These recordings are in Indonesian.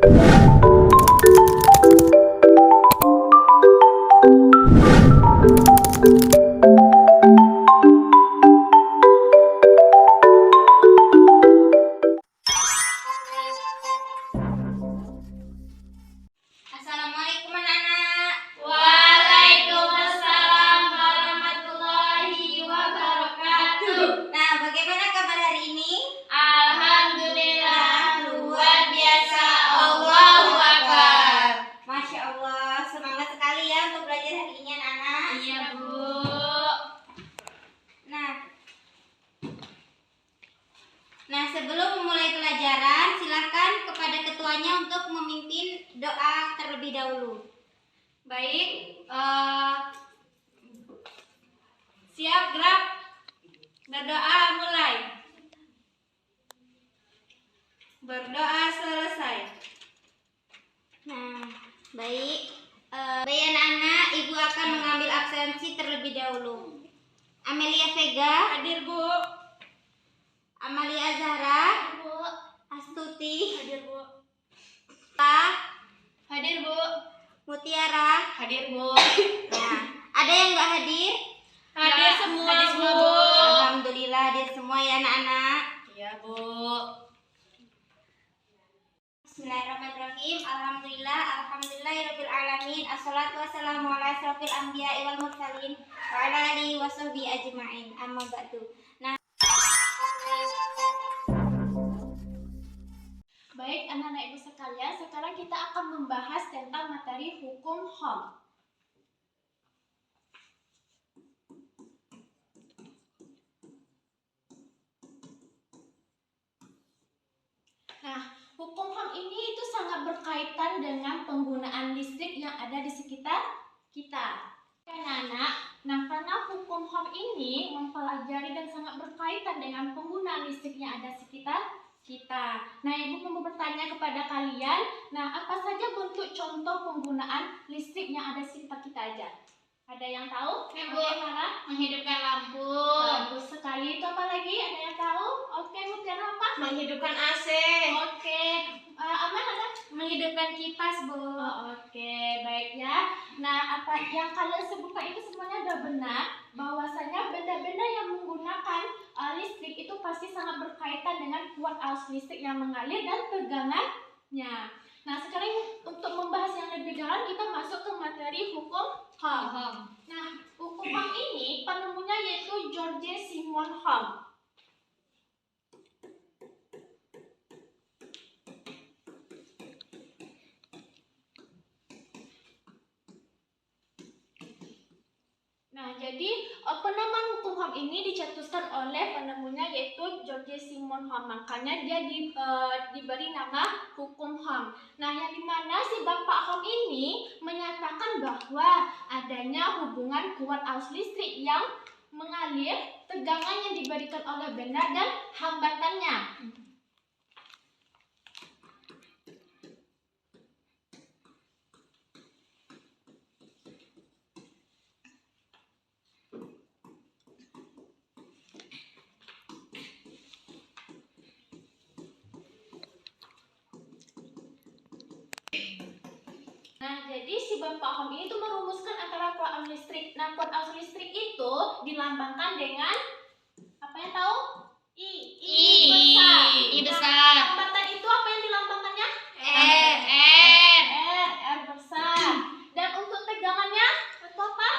Assalamualaikum anak-anak. Waalaikumsalam warahmatullahi wabarakatuh. Nah, bagaimana kabar hari ini? Alhamdulillah, luar biasa. Allahu Akbar. Masya Allah, semangat sekali ya untuk belajar hari ini anak-anak. Iya, Bu. Nah, sebelum memulai pelajaran, silakan kepada ketuanya untuk memimpin doa terlebih dahulu. Baik, siap gerak. Berdoa mulai. Berdoa selesai. Nah, baik. Baik anak-anak, Ibu akan mengambil absensi terlebih dahulu. Amelia Vega, Hadir, Bu. Amalia Zahra, Bu. Astuti, Hadir, Bu. Hadir, Bu. Mutiara. Hadir, Bu. Nah, ada yang nggak hadir? Hadir semua, Hadir semua, Bu. Alhamdulillah hadir semua ya anak-anak. Iya, Bu. Bismillahirrahmanirrahim. Alhamdulillahirabbil alamin. Assalatu wassalamu ala asyrofil anbiya'i wal mursalin wa ala alihi washabbihi ajmain. Amma ba'du. Nah, Baik, anak-anak ibu sekalian, sekarang kita akan membahas tentang materi hukum HAM. Nah, hukum HAM ini itu sangat berkaitan dengan penggunaan listrik yang ada di sekitar kita. Anak-anak, nah karena hukum HAM ini mempelajari dan sangat berkaitan dengan penggunaan listrik yang ada di sekitar kita. Nah, Ibu mau bertanya kepada kalian, nah apa saja bentuk contoh penggunaan listrik yang ada di sekitar kita aja? Ada yang tahu? Bu. Oke, Farah? menghidupkan lampu, Bagus sekali. Itu apa lagi? Ada yang tahu? Oke, Mutiara apa? menghidupkan AC, Oke, Aman ada? menghidupkan kipas, Bu. Oh, oke, baik ya. Nah, apa yang kalian sebutkan itu semuanya sudah benar, bahwasanya benda-benda yang menggunakan listrik itu pasti sangat berkaitan dengan kuat arus listrik yang mengalir dan tegangannya. Nah, sekarang untuk membahas yang lebih dalam, kita masuk ke materi hukum HAM. Nah, hukum HAM ini penemunya yaitu George Simon HAM. Nah, jadi penemuan hukum HAM ini dicetuskan oleh penemunya yaitu George Simon HAM. Makanya dia diberi nama hukum HAM. Nah, yang dimana si Bapak HAM ini menyatakan bahwa adanya hubungan kuat arus listrik yang mengalir, tegangan yang diberikan oleh benda dan hambatannya. Nah, jadi si Bapak HAM ini tuh merumuskan antara kuat arus listrik. Nah, kuat arus listrik itu dilambangkan dengan apa yang tahu? I besar. I besar. Nah, hambatan itu apa yang dilambangkannya? R. R besar. Dan untuk tegangannya itu apa?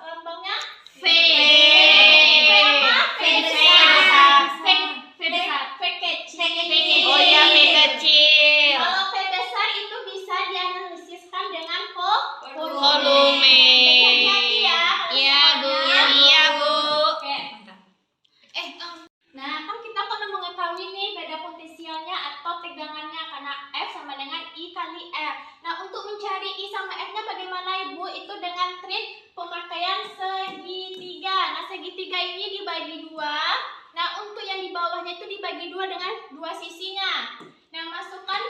Lambangnya V. V apa? V besar. V besar. V kecil. Oh iya, V kecil. Kalau V besar itu bisa dianalisiskan dengan Volume. Jadi hati-hati ya. Iya, Bu. semuanya. Iya, Bu. Oke. Nah, kan kita pernah mengetahui nih beda potensialnya atau tegangannya karena F sama dengan I kali R. Nah, untuk mencari I sama R-nya bagaimana Ibu? Itu dengan trik pemakaian segitiga. Nah, segitiga ini dibagi dua. Nah, untuk yang di bawahnya itu dibagi dua dengan dua sisinya. Nah, masukkan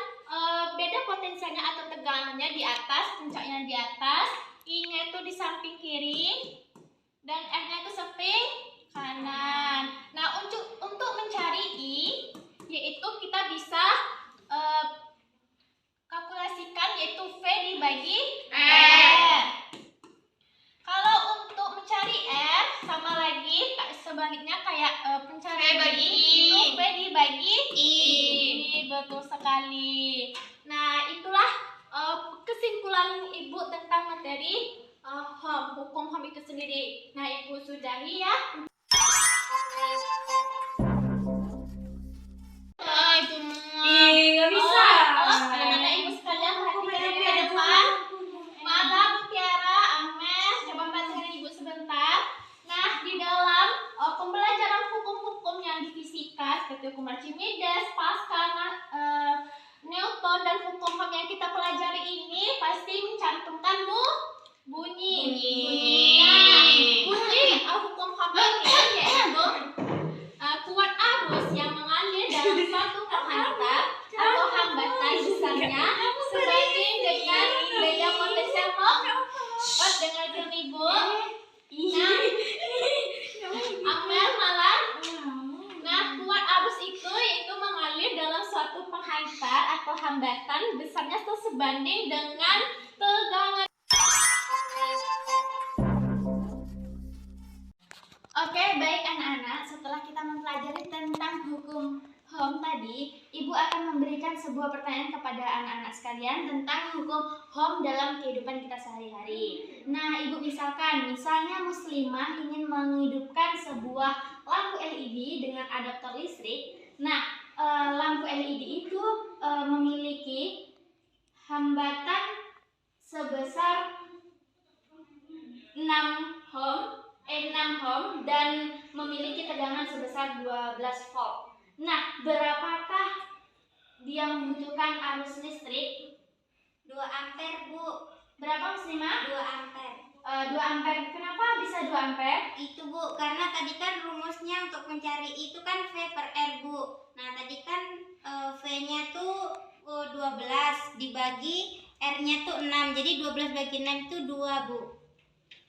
beda potensialnya atau tegangannya di atas, puncaknya di atas, I-nya itu di samping kiri, dan R-nya itu samping kanan. Nah, untuk mencari I, yaitu kita bisa kalkulasi dibagi R. Kalau untuk mencari R sama lagi sebaliknya kayak pencarian V bagi I. itu V dibagi I. Ini betul sekali. Nah, itulah kesimpulan Ibu tentang materi hukum HAM itu sendiri. Nah, Ibu sudahi ya. Itu Nggak bisa. Anak-anak Ibu sekalian perhatikan ke depan. Mata Mutiara, Ames, coba bacakan Ibu sebentar. Nah, di dalam pembelajaran hukum-hukum yang di fisika seperti hukum Archimedes, Pascal, Newton dan hukum HAM yang kita pelajari ini pasti mencantumkan bunyi. Nah, bunyi hukum HAM ini yaitu kuat arus yang mengalir dalam suatu penghantar atau hambatan besarnya sebanding dengan beda potensial dengarkan Ibu. Amel malah. Nah, kuat arus itu yaitu mengalir dalam suatu penghantar atau hambatan besarnya sebanding dengan tegangan. Oke, baik anak-anak, setelah kita mempelajari tentang hukum HAM tadi, Ibu akan memberikan sebuah pertanyaan kepada anak-anak sekalian tentang hukum HAM dalam kehidupan kita sehari-hari. Nah, Ibu misalnya muslimah ingin menghidupkan sebuah lampu LED dengan adaptor listrik. Nah, lampu LED itu memiliki hambatan sebesar 6 ohm dan memiliki tegangan sebesar 12 volt. Nah, berapakah dia membutuhkan arus listrik? 2 ampere, Bu. Berapa muslimah? 2 ampere. 2 ampere. Kenapa bisa 2 ampere? Itu, Bu, karena tadi kan rumusnya untuk mencari itu kan V per R, Bu. Nah, tadi kan V-nya tuh 12 dibagi R-nya tuh 6. Jadi 12 bagi 6 itu 2, Bu.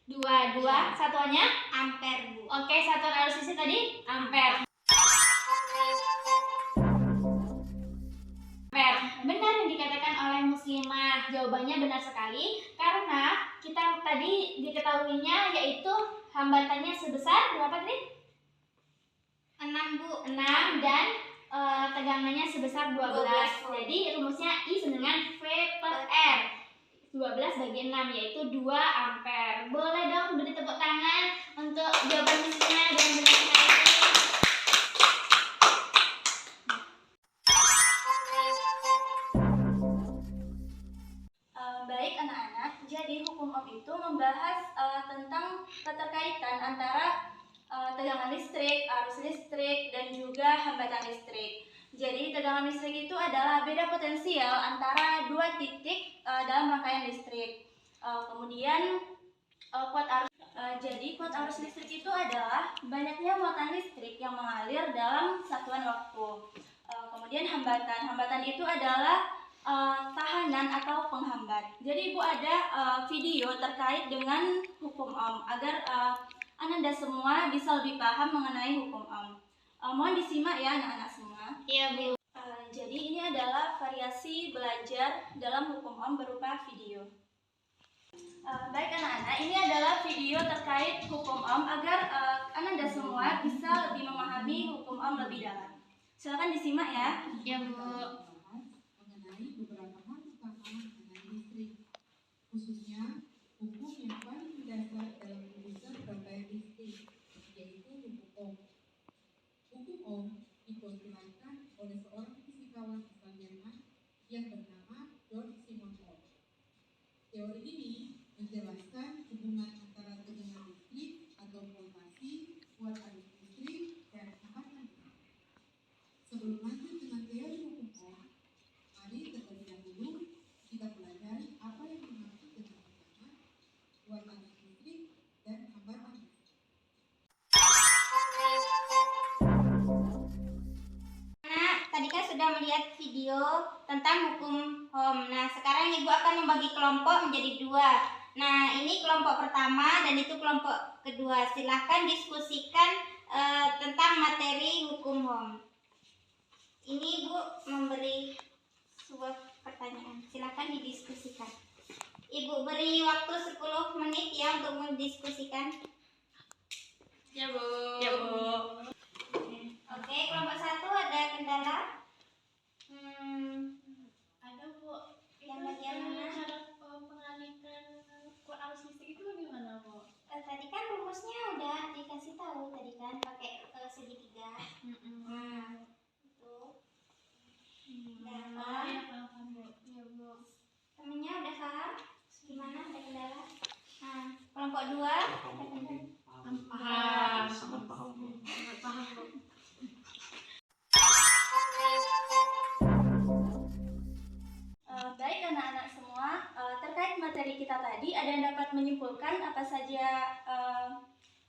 2 satuannya Ampere, Bu. Oke, satuan arus listrik tadi ampere. Benar yang dikatakan oleh muslimah. Jawabannya benar sekali karena kita tadi diketahuinya yaitu hambatannya sebesar berapa tadi? 6, Bu. 6 dan tegangannya sebesar 12. 12. Jadi rumusnya I sama dengan V per R. 12 bagi 6 yaitu 2 ampere. Boleh dong beri tepuk tangan untuk jawaban muslimah dengan benar sekali. Baik anak-anak, jadi hukum HAM itu membahas tentang keterkaitan antara tegangan listrik, arus listrik, dan juga hambatan listrik. Jadi tegangan listrik itu adalah beda potensial antara dua titik dalam rangkaian listrik. Kemudian kuat arus. Jadi kuat arus listrik itu adalah banyaknya muatan listrik yang mengalir dalam satuan waktu. Kemudian hambatan itu adalah tahanan atau penghambat. Jadi Ibu ada video terkait dengan hukum Ohm agar Ananda semua bisa lebih paham mengenai hukum Ohm. Mohon disimak ya anak-anak semua. Iya, Bu. Jadi ini adalah variasi belajar dalam hukum Ohm berupa video. Baik anak-anak, ini adalah video terkait hukum Ohm agar Ananda semua bisa lebih memahami hukum Ohm lebih dalam. Silakan disimak ya. Iya, Bu. Mengenai beberapa hal utama mengenai listrik, khususnya hukum yang paling mendasar dalam urusan rangkaian listrik, yaitu hukum Ohm. Hukum Ohm dipostulasikan oleh seorang fisikawan asal Jerman yang bernama Georg Simon Ohm. Teori ini menjelaskan hubungan antara tegangan listrik atau voltasi, kuat arus listrik, dan hambatan listrik. Sebelum lanjut dengan teori hukum Ohm, mari terlebih dahulu kita pelajari apa yang dimaksud dengan tegangan, kuat arus listrik, dan hambatan listrik. Nah, tadi kan sudah melihat video tentang hukum Ohm. Nah, sekarang Ibu akan membagi kelompok menjadi 2. Nah, ini kelompok pertama dan itu kelompok kedua. Silahkan diskusikan tentang materi hukum Ohm. Ini Ibu memberi sebuah pertanyaan. Silahkan didiskusikan. Ibu beri waktu 10 menit ya untuk mendiskusikan. Ya, Bu. Ya, Bu. Oke, kelompok 1 ada kendala? Ada, Bu. Yang bagian mana? Cara pengalihkan arus listrik itu bagaimana, Bu? Tadi kan rumusnya udah dikasih tahu tadi kan pakai segitiga. Nah, itu. Udah paham? Ya, paham, Bu. Ya, Bu. Temennya udah paham? Gimana ada kendala? Nah, kelompok 2 ada kendala? Paham. Sangat paham, Bu. Paham, Bu. Baik anak-anak semua, terkait materi kita tadi, ada yang dapat menyimpulkan apa saja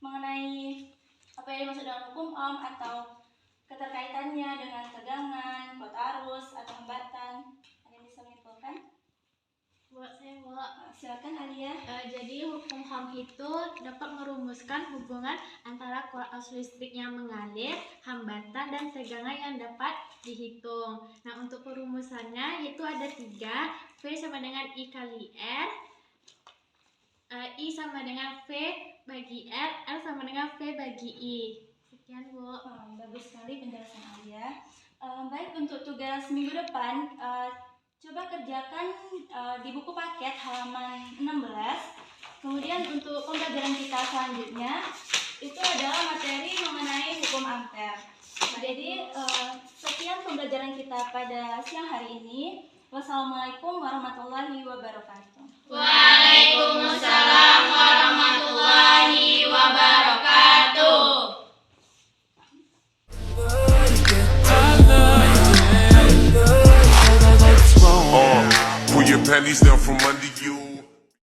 mengenai apa yang dimaksud dalam hukum Ohm atau keterkaitannya dengan tegangan, kuat arus, atau hambatan? Ada yang bisa menyimpulkan? Buat saya, Bu. Silakan Alia. Jadi hukum Ohm itu dapat merumuskan hubungan antara kuat arus listrik yang mengalir, hambatan, dan tegangan yang dapat dihitung. Nah, untuk perumusannya yaitu ada 3. V sama dengan I kali R, I sama dengan V bagi R sama dengan V bagi I. Sekian, Bu. Bagus sekali penjelasan Alia. Baik, untuk tugas minggu depan, coba kerjakan di buku paket halaman 16. Kemudian untuk pembelajaran kita selanjutnya itu adalah materi mengenai hukum ampere. Jadi sekian pembelajaran kita pada siang hari ini. Wassalamualaikum warahmatullahi wabarakatuh. Waalaikumsalam warahmatullahi wabarakatuh. Pull your panties down from under